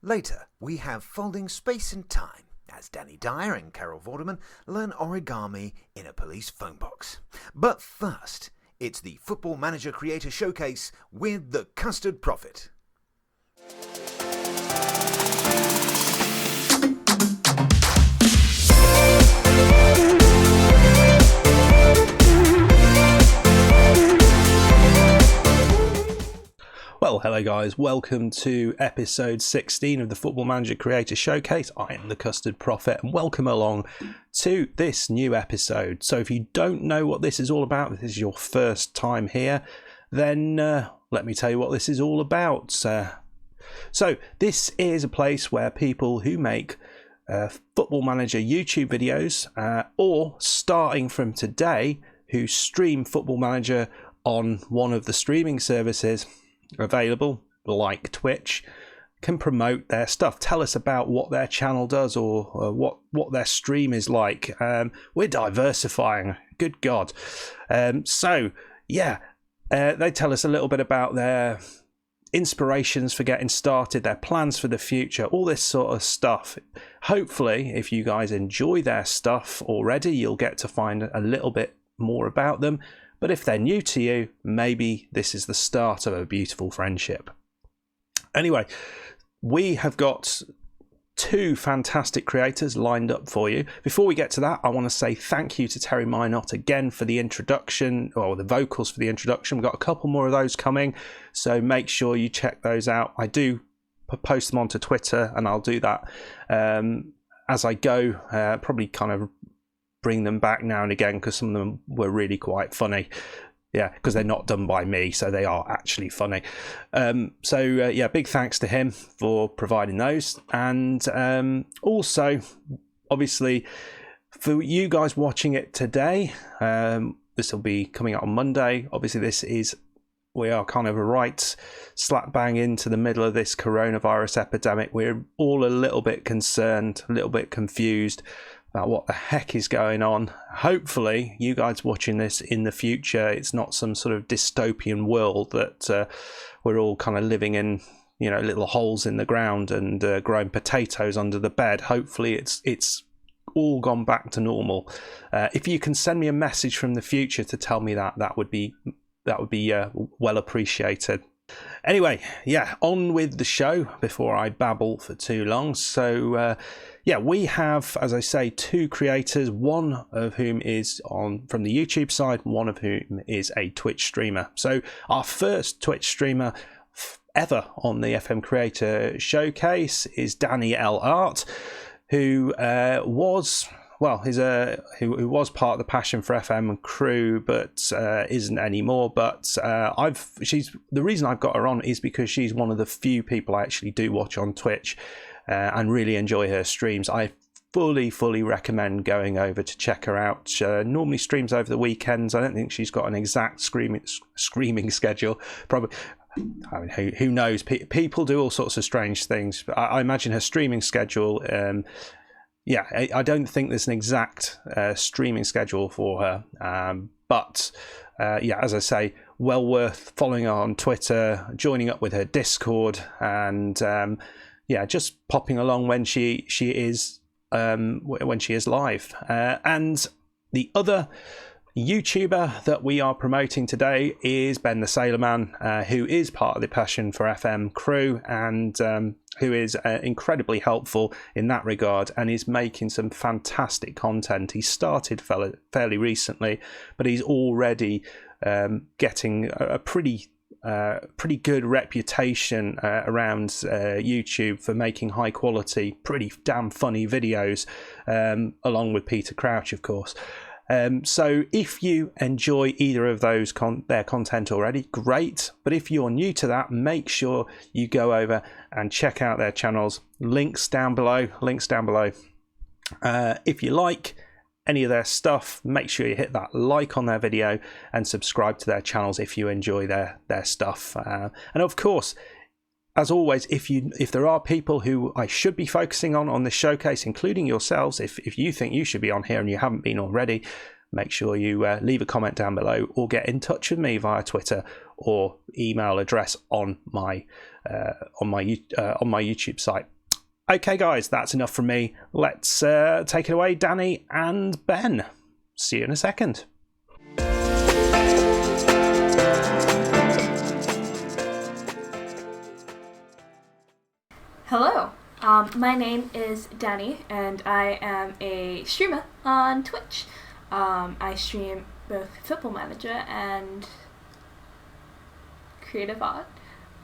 Later, we have Folding Space and Time, as Danny Dyer and Carol Vorderman learn origami in a police phone box. But first, it's the Football Manager Creator Showcase with the Custard Prophet. Well, hello guys, welcome to episode 16 of the Football Manager Creator Showcase. I am the Custard Prophet and welcome along to this new episode. So if you don't know what this is all about, if this is your first time here, then let me tell you what this is all about. So this is a place where people who make Football Manager YouTube videos or starting from today who stream Football Manager on one of the streaming services available like Twitch can promote their stuff, tell us about what their channel does or what their stream is like. We're diversifying, good God. They tell us a little bit about their inspirations for getting started, their plans for the future, all this sort of stuff. Hopefully if you guys enjoy their stuff already, you'll get to find a little bit more about them. But if they're new to you, maybe this is the start of a beautiful friendship. Anyway, we have got two fantastic creators lined up for you. Before we get to that, I want to say thank you to Terry Mynott again for the introduction, or the vocals for the introduction. We've got a couple more of those coming, so make sure you check those out. I do post them onto Twitter, and I'll do that as I go, probably kind of bring them back now and again because some of them were really quite funny. Yeah, because they're not done by me, so they are actually funny. Big thanks to him for providing those. And also, obviously, for you guys watching it today, this will be coming out on Monday. Obviously, we are kind of right slap bang into the middle of this coronavirus epidemic. We're all a little bit concerned, a little bit confused about what the heck is going on. Hopefully you guys watching this in the future, it's not some sort of dystopian world that we're all kind of living in, little holes in the ground and growing potatoes under the bed. Hopefully it's all gone back to normal. If you can send me a message from the future to tell me that would be well appreciated. Anyway, on with the show before I babble for too long. So we have, as I say, two creators, one of whom is from the YouTube side, one of whom is a Twitch streamer. So our first Twitch streamer ever on the FM Creator Showcase is DannyLArt, who was part of the Passion for FM crew, but isn't anymore. But the reason I've got her on is because she's one of the few people I actually do watch on Twitch and really enjoy her streams. I fully recommend going over to check her out. She normally streams over the weekends. I don't think she's got an exact screaming schedule. Probably. I mean, who knows? People do all sorts of strange things. But I imagine her streaming schedule. I don't think there's an exact streaming schedule for her. As I say, well worth following her on Twitter, joining up with her Discord, and just popping along when she is live. And the other YouTuber that we are promoting today is BenTheSailorMan, who is part of the Passion for FM crew and who is incredibly helpful in that regard and is making some fantastic content. He started fairly recently, but he's already getting a pretty good reputation around YouTube for making high quality, pretty damn funny videos, along with Peter Crouch, of course. So if you enjoy either of those their content already, great. But if you're new to that, make sure you go over and check out their channels. Links down below. If you like any of their stuff, make sure you hit that like on their video and subscribe to their channels if you enjoy their stuff. And of course, as always, if there are people who I should be focusing on this showcase, including yourselves, if you think you should be on here and you haven't been already, make sure you leave a comment down below or get in touch with me via Twitter or email address on my YouTube site. Okay, guys, that's enough from me. Let's take it away, Danny and Ben. See you in a second. Hello, my name is Danny, and I am a streamer on Twitch. I stream both Football Manager and creative art.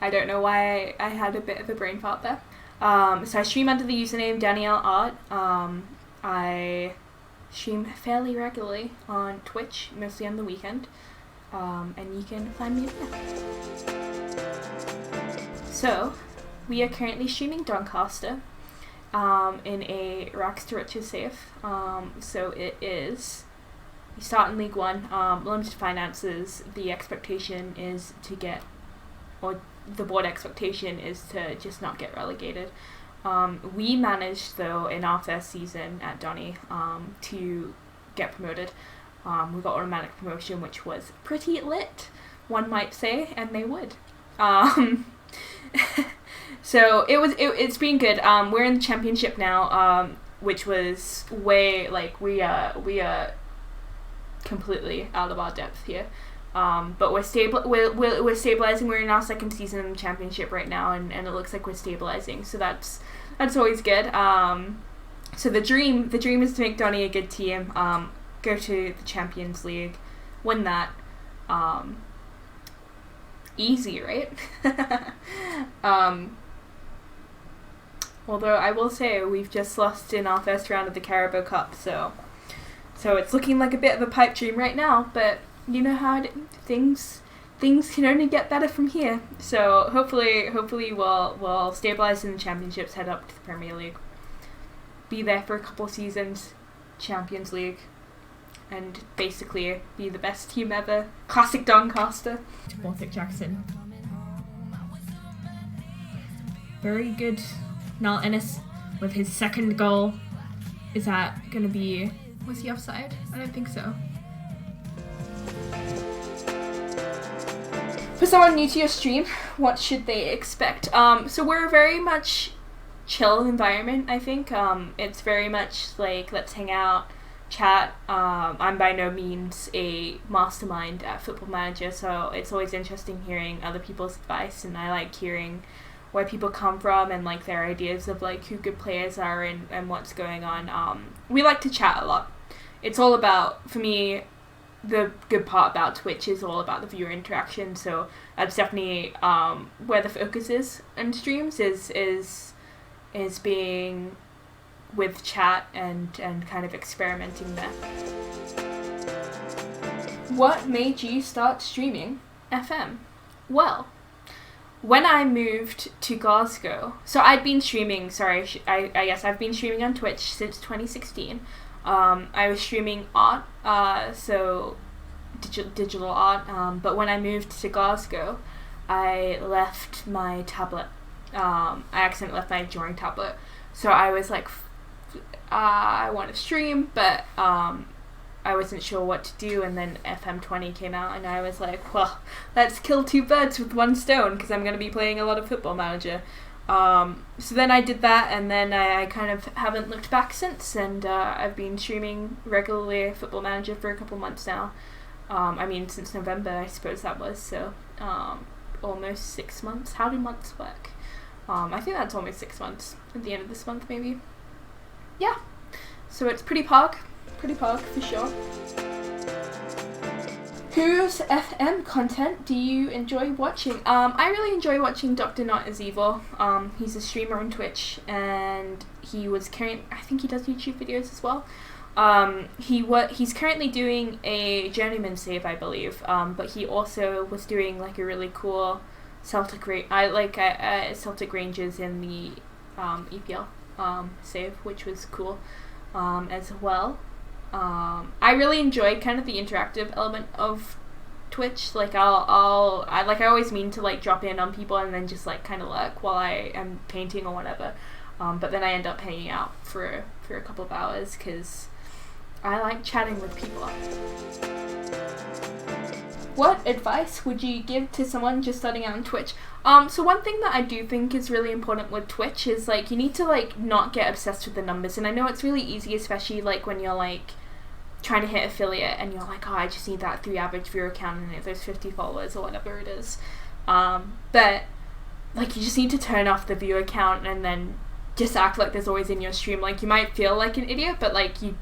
I don't know why I had a bit of a brain fart there. So I stream under the username DannyLArt. I stream fairly regularly on Twitch, mostly on the weekend, and you can find me there. So, we are currently streaming Doncaster in a Rags to Riches safe. So it is, you start in League One, limited finances, the expectation is to get, or the board expectation is to just not get relegated. We managed, though, in our first season at Donny to get promoted. We got automatic promotion, which was pretty lit, one might say, and they would. So it's been good. We're in the championship now, which was way, like, we are completely out of our depth here. But we're stabilizing. We're in our second season in the championship right now, and it looks like we're stabilizing. So that's always good. So the dream is to make Donny a good team. Go to the Champions League, win that. Easy, right? Although I will say we've just lost in our first round of the Carabao Cup, so it's looking like a bit of a pipe dream right now. But you know how things can only get better from here. So hopefully we'll stabilize in the championships, head up to the Premier League, be there for a couple seasons, Champions League, and basically be the best team ever. Classic Doncaster. Baltic Jackson. Very good. Niall Ennis with his second goal. Is that going to be... Was he offside? I don't think so. For someone new to your stream, what should they expect? So we're a very much chill environment, I think. It's very much like, let's hang out, chat. I'm by no means a mastermind at Football Manager, so it's always interesting hearing other people's advice, and I like hearing where people come from and like their ideas of like who good players are and what's going on. We like to chat a lot. It's all about, for me, the good part about Twitch is all about the viewer interaction, so that's definitely where the focus is in streams, is being with chat and kind of experimenting there. What made you start streaming FM? Well, when I moved to Glasgow, so I'd been streaming, I guess I've been streaming on Twitch since 2016. I was streaming art, so digital art, but when I moved to Glasgow, I left my tablet. I accidentally left my drawing tablet, so I was like, I want to stream, but I wasn't sure what to do, and then FM20 came out, and I was like, well, let's kill two birds with one stone, because I'm going to be playing a lot of Football Manager. So then I did that, and then I kind of haven't looked back since, and I've been streaming regularly Football Manager for a couple months now. I mean, since November, I suppose that was, so almost 6 months. How do months work? I think that's almost 6 months, at the end of this month, maybe. Yeah, so it's pretty pog for sure. Whose FM content do you enjoy watching? I really enjoy watching Dr. Not Is Evil. He's a streamer on Twitch, and I think he does YouTube videos as well. He's currently doing a Journeyman save, I believe, but he also was doing like a really cool Celtic Rangers in the EPL save, which was cool as well. I really enjoy kind of the interactive element of Twitch. Like I always mean to like drop in on people and then just like kind of lurk while I am painting or whatever. But then I end up hanging out for a couple of hours because I like chatting with people. what advice would you give to someone just starting out on Twitch? So one thing that I do think is really important with Twitch is, like, you need to, like, not get obsessed with the numbers. And I know it's really easy, especially, like, when you're, like, trying to hit affiliate and you're like, oh, I just need that 3 average viewer count and if there's 50 followers or whatever it is. But, like, you just need to turn off the viewer count and then just act like there's always in your stream. Like, you might feel like an idiot, but, like, you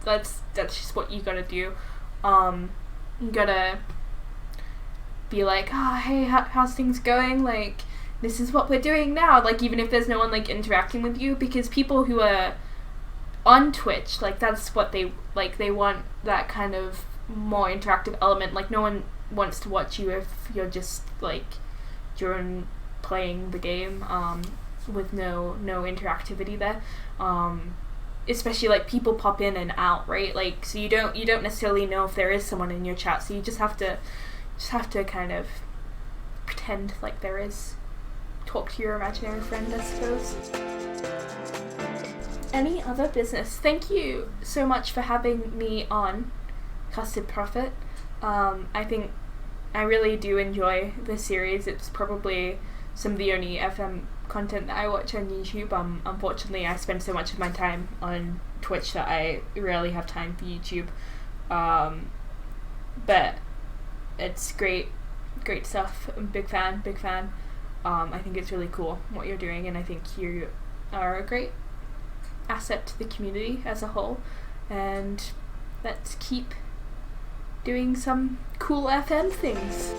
that's just what you gotta do. You gotta be like, oh, hey, how's things going? Like, this is what we're doing now. Like, even if there's no one, like, interacting with you, because people who are on Twitch, like, that's what they, like, they want that kind of more interactive element. Like, no one wants to watch you if you're just, like, during playing the game, with no interactivity there. Especially, like, people pop in and out, right? Like, so you don't necessarily know if there is someone in your chat, so you just have to kind of pretend like there is. Talk to your imaginary friend, I suppose. Any other business? Thank you so much for having me on Custard Prophet. I think I really do enjoy this series. It's probably some of the only FM content that I watch on YouTube. Unfortunately, I spend so much of my time on Twitch that I rarely have time for YouTube. But it's great stuff. I'm big fan. I think it's really cool what you're doing, and I think you are a great asset to the community as a whole. And let's keep doing some cool FM things.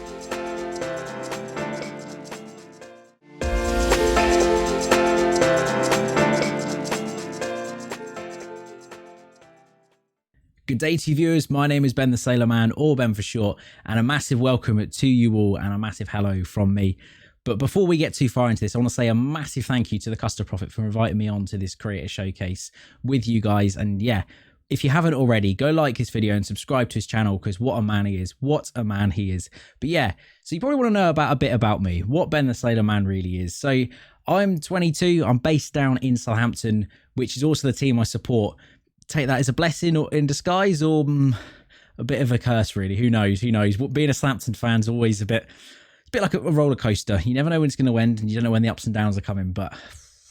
Good day to you viewers, my name is BenTheSailorMan, or Ben for short, and a massive welcome to you all and a massive hello from me. But before we get too far into this, I want to say a massive thank you to the Custard Prophet for inviting me on to this creator showcase with you guys. And yeah, if you haven't already, go like this video and subscribe to his channel, because what a man he is. What a man he is. But yeah, so you probably want to know a bit about me, what BenTheSailorMan really is. So I'm 22, I'm based down in Southampton, which is also the team I support. Take that as a blessing or in disguise, or a bit of a curse, really. Who knows? Being a Southampton fan is always it's a bit like a roller coaster. You never know when it's going to end, and you don't know when the ups and downs are coming, but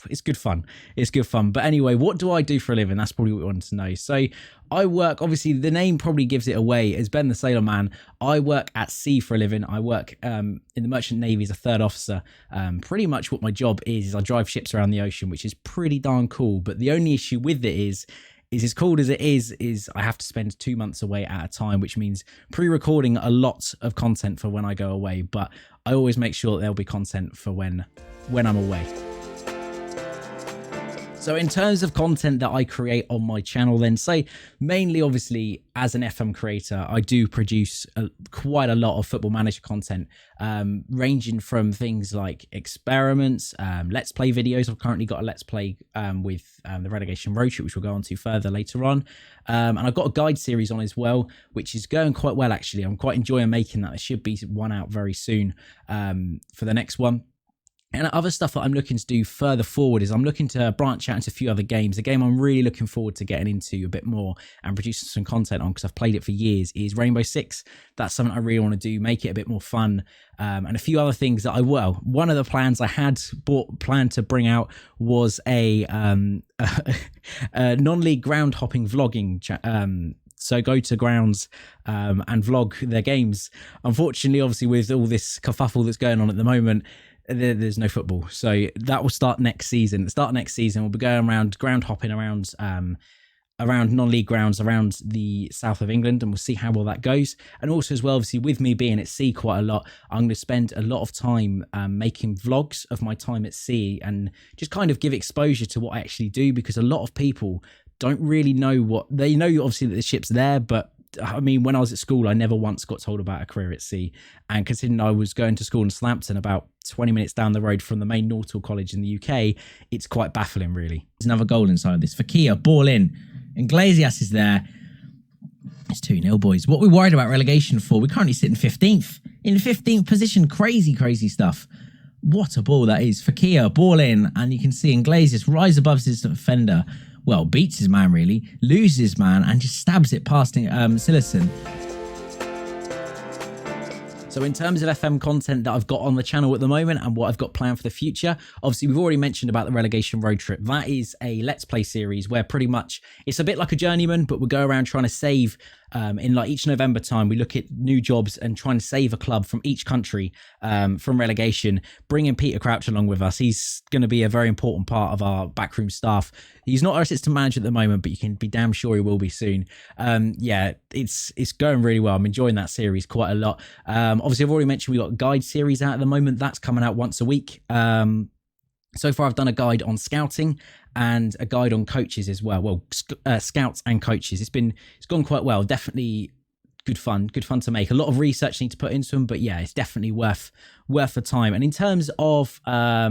it's good fun. But anyway, what do I do for a living? That's probably what you wanted to know. So I work, obviously the name probably gives it away, as Ben the Sailor Man. I work at sea for a living. I work in the Merchant Navy as a third officer. Pretty much what my job is I drive ships around the ocean, which is pretty darn cool. But the only issue with it is as cool as it is I have to spend 2 months away at a time, which means pre-recording a lot of content for when I go away. But I always make sure that there'll be content for when I'm away. So in terms of content that I create on my channel, then say mainly obviously as an FM creator, I do produce quite a lot of Football Manager content, ranging from things like experiments, let's play videos. I've currently got a let's play with the Relegation Road Trip, which we'll go on to further later on. And I've got a guide series on as well, which is going quite well actually. I'm quite enjoying making that. There should be one out very soon for the next one. And other stuff that I'm looking to do further forward is I'm looking to branch out into a few other games. The game I'm really looking forward to getting into a bit more and producing some content on, because I've played it for years, is Rainbow Six. That's something I really want to do, make it a bit more fun. And a few other things that one of the plans I had planned to bring out was a non-league ground hopping vlogging so go to grounds and vlog their games. Unfortunately, obviously, with all this kerfuffle that's going on at the moment, there's no football, so that will start next season. We'll be going around ground hopping around non-league grounds around the south of England, and we'll see how well that goes. And also as well, obviously with me being at sea quite a lot, I'm going to spend a lot of time making vlogs of my time at sea and just kind of give exposure to what I actually do, because a lot of people don't really know what they know. Obviously that the ship's there, but I mean, when I was at school, I never once got told about a career at sea. And considering I was going to school in Southampton, about 20 minutes down the road from the main nautical college in the UK, it's quite baffling, really. There's another goal inside this. Fakir, ball in. Iglesias is there. It's 2-0, boys. What we're worried about relegation for, we're currently sitting 15th. In 15th position. Crazy stuff. What a ball that is. Fakir, ball in. And you can see Iglesias rise above his defender. Well, beats his man, really, loses his man, and just stabs it past Silerson. So in terms of FM content that I've got on the channel at the moment and what I've got planned for the future, obviously we've already mentioned about the relegation road trip. That is a Let's Play series where pretty much it's a bit like a Journeyman, but we go around trying to save, in like each November time, we look at new jobs and trying to save a club from each country from relegation, bringing Peter Crouch along with us. He's going to be a very important part of our backroom staff. He's not our assistant manager at the moment, but you can be damn sure he will be soon. Yeah, it's going really well. I'm enjoying that series quite a lot. Obviously, I've already mentioned we got a guide series out at the moment. That's coming out once a week. So far, I've done a guide on scouting and a guide on coaches as well. Well, scouts and coaches. It's gone quite well. Definitely good fun to make. A lot of research need to put into them, but yeah, it's definitely worth the time. And in terms of of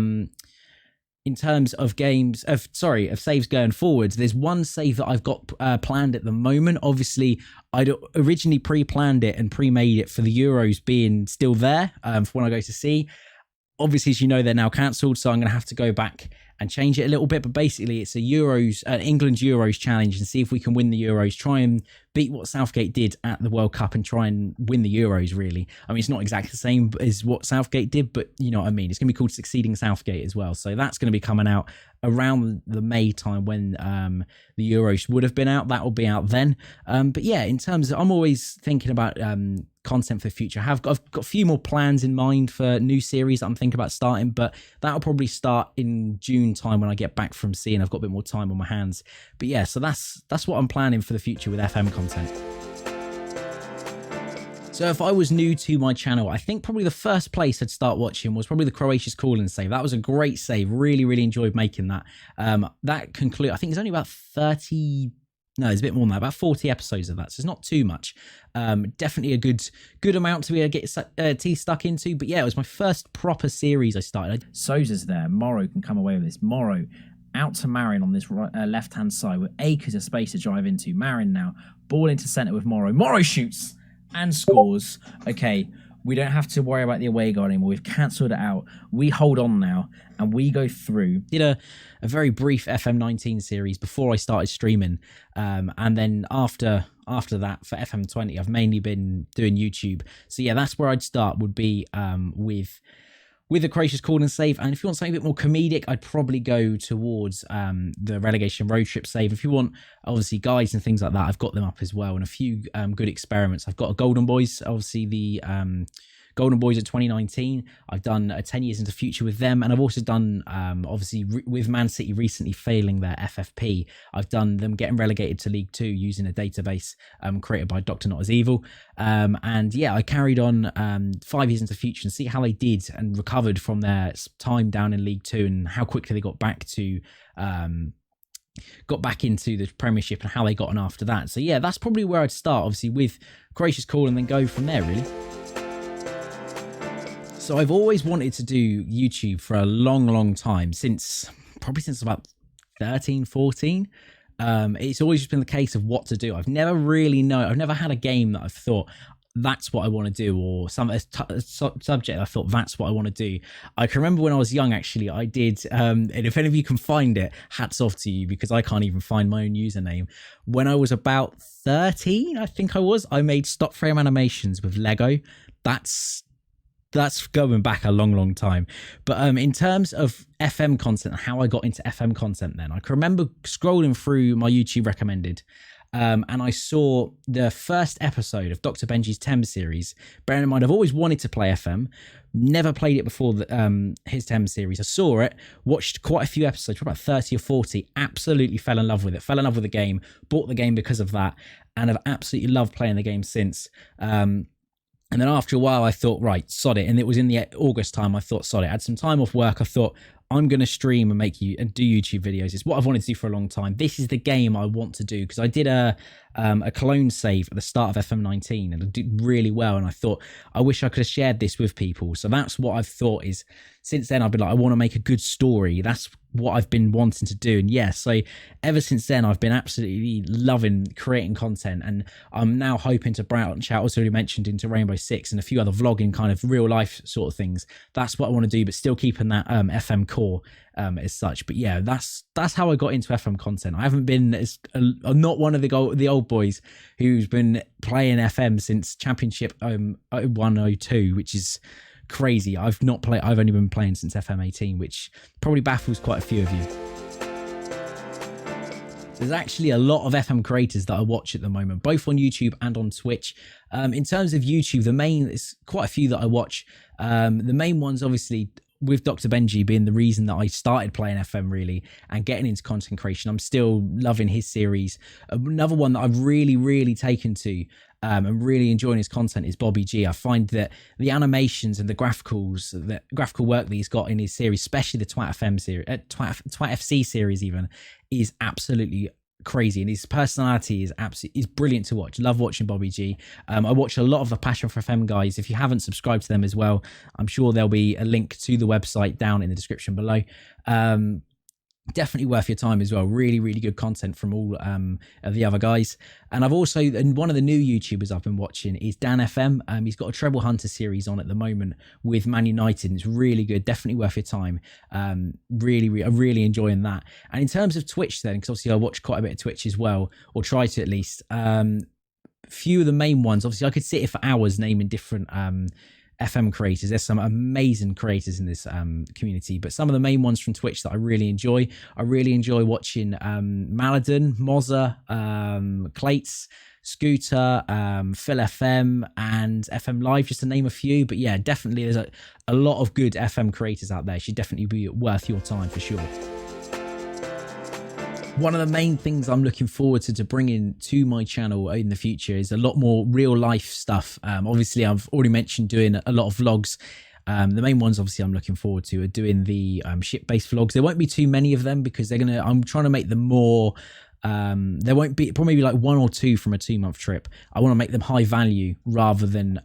saves going forwards, there's one save that I've got planned at the moment. Obviously, I'd originally pre-planned it and pre-made it for the Euros being still there for when I go to sea. Obviously, as you know, they're now cancelled, so I'm going to have to go back and change it a little bit. But basically, it's a England Euros challenge, and see if we can win the Euros. Try and beat what Southgate did at the World Cup and try and win the Euros, really. I mean, it's not exactly the same as what Southgate did, but you know what I mean. It's going to be called Succeeding Southgate as well. So that's going to be coming out around the May time when the Euros would have been out. That will be out then. But yeah, in terms of, I'm always thinking about content for the future. I've got a few more plans in mind for new series that I'm thinking about starting, but that'll probably start in June time when I get back from sea and I've got a bit more time on my hands. But yeah, so that's what I'm planning for the future with FM content. So if I was new to my channel, I think probably the first place I'd start watching was probably the Croatia's Calling save. That was a great save. Really, really enjoyed making that. That conclude. I think it's only about 30. No, it's a bit more than that. About 40 episodes of that, so it's not too much. Definitely a good amount to be able to get teeth stuck into. But yeah, it was my first proper series I started. Sousa's there. Morrow can come away with this. Morrow out to Marin on this left-hand side with acres of space to drive into. Marin now, ball into centre with Morrow. Morrow shoots and scores. Okay, we don't have to worry about the away goal anymore. We've cancelled it out. We hold on now and we go through. Did a very brief FM19 series before I started streaming. And then after that for FM20, I've mainly been doing YouTube. So yeah, that's where I'd start, would be with the Croatia's Calling save. And if you want something a bit more comedic, I'd probably go towards the relegation road trip save. If you want, obviously, guides and things like that, I've got them up as well. And a few good experiments. I've got a Golden Boys, obviously the Golden Boys of 2019. I've done 10 years into future with them. And I've also done, obviously, with Man City recently failing their FFP, I've done them getting relegated to League 2 using a database created by Dr. Not As Evil. And yeah, I carried on 5 years into future and see how they did and recovered from their time down in League 2 and how quickly they got back into the Premiership and how they got on after that. So yeah, that's probably where I'd start, obviously, with Croatia's Call and then go from there, really. So I've always wanted to do YouTube for a long time, probably since about 13, 14. It's always just been the case of what to do. I've never had a game that I've thought that's what I want to do, or some subject I thought that's what I want to do. I can remember when I was young, actually, I did, and if any of you can find it, hats off to you, because I can't even find my own username. When I was about 13, I think I made stop frame animations with Lego. That's going back a long time. But in terms of FM content, how I got into FM content then, I can remember scrolling through my YouTube recommended, and I saw the first episode of Dr. Benji's Thames series. Bearing in mind, I've always wanted to play FM, never played it before his Thames series. I saw it, watched quite a few episodes, about 30 or 40, absolutely fell in love with it, fell in love with the game, bought the game because of that, and I've absolutely loved playing the game since. And then after a while, I thought, right, sod it. And it was in the August time. I thought, sod it. I had some time off work. I thought, I'm going to stream and do YouTube videos. It's what I've wanted to do for a long time. This is the game I want to do, because I did a clone save at the start of FM19 and I did really well. And I thought, I wish I could have shared this with people. So that's what I've thought is, since then, I've been like, I want to make a good story. That's what I've been wanting to do. And yeah, so ever since then, I've been absolutely loving creating content, and I'm now hoping to branch out, also already mentioned, into Rainbow Six and a few other vlogging kind of real life sort of things. That's what I want to do, but still keeping that FM core as such. But yeah, that's how I got into FM content. I haven't been I'm not one of the old boys who's been playing FM since Championship 102, which is crazy. I've only been playing since FM 18, which probably baffles quite a few of you. There's actually a lot of FM creators that I watch at the moment, both on YouTube and on Twitch. In terms of YouTube, there's quite a few that I watch. The main ones, obviously, with Dr. Benji being the reason that I started playing FM really and getting into content creation. I'm still loving his series. Another one that I've really, really taken to and really enjoying his content is Bobby G. I find that the animations and the graphical work that he's got in his series, especially the Twat FM series, Twat FC series even, is absolutely crazy, and his personality is brilliant to watch. Love watching Bobby G. I watch a lot of the Passion for FM guys. If you haven't subscribed to them as well, I'm sure there'll be a link to the website down in the description below. Definitely worth your time as well. Really, really good content from all of the other guys. And I've also, and one of the new YouTubers I've been watching is Dan FM. He's got a Treble Hunter series on at the moment with Man United, and it's really good. Definitely worth your time. Really enjoying that. And in terms of Twitch then, because obviously I watch quite a bit of Twitch as well, or try to at least. Few of the main ones, obviously I could sit here for hours naming different FM creators. There's some amazing creators in this community, but some of the main ones from Twitch that I really enjoy watching Maladin, Mozza, Clates, Scooter, Phil FM, and FM Live, just to name a few. But yeah, definitely there's a lot of good FM creators out there. Should definitely be worth your time for sure. One of the main things I'm looking forward to bringing to my channel in the future is a lot more real life stuff. Obviously, I've already mentioned doing a lot of vlogs. The main ones, obviously, I'm looking forward to are doing the ship-based vlogs. There won't be too many of them because I'm trying to make them more. There won't be probably like one or two from a 2-month trip. I want to make them high value rather than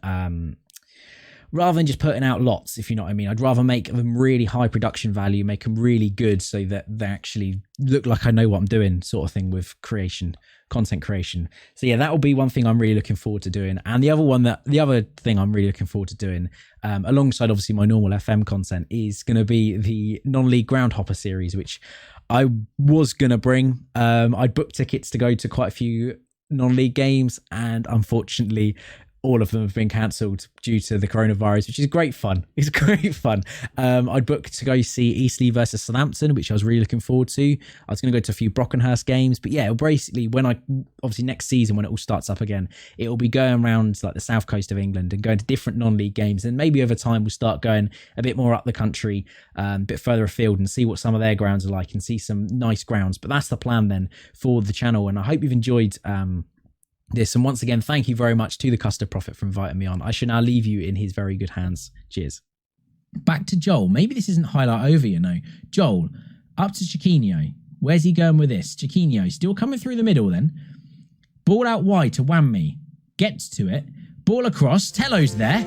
just putting out lots, if you know what I mean. I'd rather make them really high production value, make them really good so that they actually look like I know what I'm doing, sort of thing with content creation. So yeah, that will be one thing I'm really looking forward to doing. And the other thing I'm really looking forward to doing, alongside obviously my normal FM content, is going to be the non-league Groundhopper series, which I was going to bring. I'd booked tickets to go to quite a few non-league games, and unfortunately all of them have been cancelled due to the coronavirus, which is great fun. It's great fun. I'd booked to go see Eastleigh versus Southampton, which I was really looking forward to. I was going to go to a few Brockenhurst games, but yeah, basically obviously next season when it all starts up again, it will be going around like the south coast of England and going to different non-league games. And maybe over time we'll start going a bit more up the country, a bit further afield, and see what some of their grounds are like and see some nice grounds. But that's the plan then for the channel. And I hope you've enjoyed this, and once again, thank you very much to the Custard Prophet for inviting me on. I shall now leave you in his very good hands. Cheers. Back to Joel. Maybe this isn't highlight over, Joel, up to Chiquinho. Where's he going with this? Chiquinho still coming through the middle then. Ball out wide to Whammy. Gets to it. Ball across. Tello's there.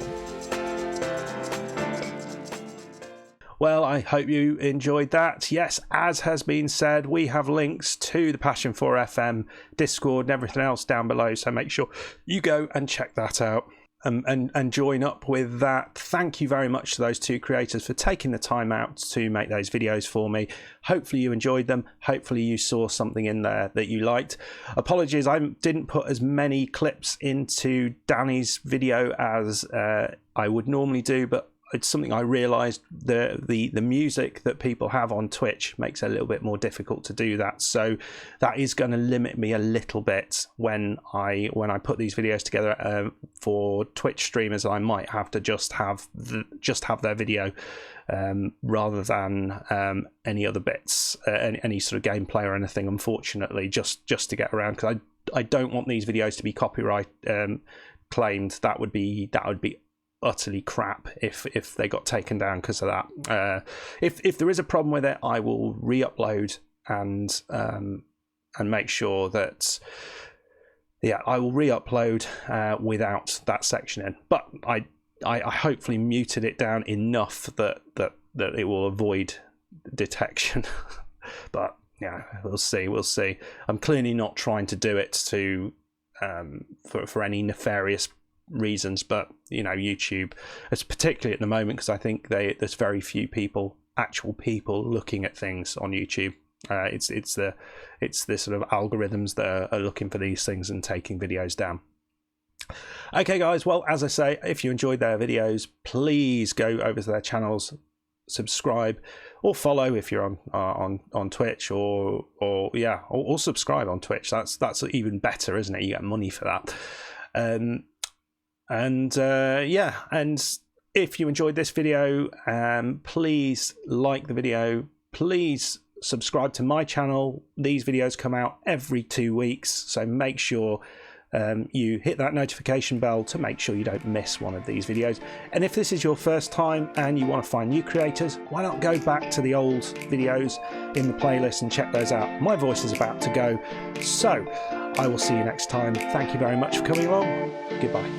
Well, I hope you enjoyed that. Yes, as has been said, we have links to the Passion for FM Discord and everything else down below, so make sure you go and check that out and join up with that. Thank you very much to those two creators for taking the time out to make those videos for me. Hopefully you enjoyed them. Hopefully you saw something in there that you liked. Apologies, I didn't put as many clips into Danny's video as I would normally do, but it's something I realised the music that people have on Twitch makes it a little bit more difficult to do that. So that is going to limit me a little bit when I put these videos together for Twitch streamers. I might have to just have their video rather than any other bits, any sort of gameplay or anything. Unfortunately, just to get around, because I don't want these videos to be copyright claimed. That would be utterly crap if they got taken down because of that. If there is a problem with it, I will re-upload and make sure that I will re-upload without that section in. But I hopefully muted it down enough that it will avoid detection. But yeah, we'll see. I'm clearly not trying to do it to for any nefarious reasons, but YouTube, it's particularly at the moment because I think there's very few actual people looking at things on YouTube. It's the sort of algorithms that are looking for these things and taking videos down. Okay, guys. Well, as I say, if you enjoyed their videos, please go over to their channels, subscribe or follow if you're on Twitch, or subscribe on Twitch. That's even better, isn't it? You get money for that. And if you enjoyed this video, please like the video. Please subscribe to my channel. These videos come out every 2 weeks, so make sure you hit that notification bell to make sure you don't miss one of these videos. And if this is your first time and you want to find new creators, why not go back to the old videos in the playlist and check those out. My voice is about to go, so I will see you next time. Thank you very much for coming along. Goodbye.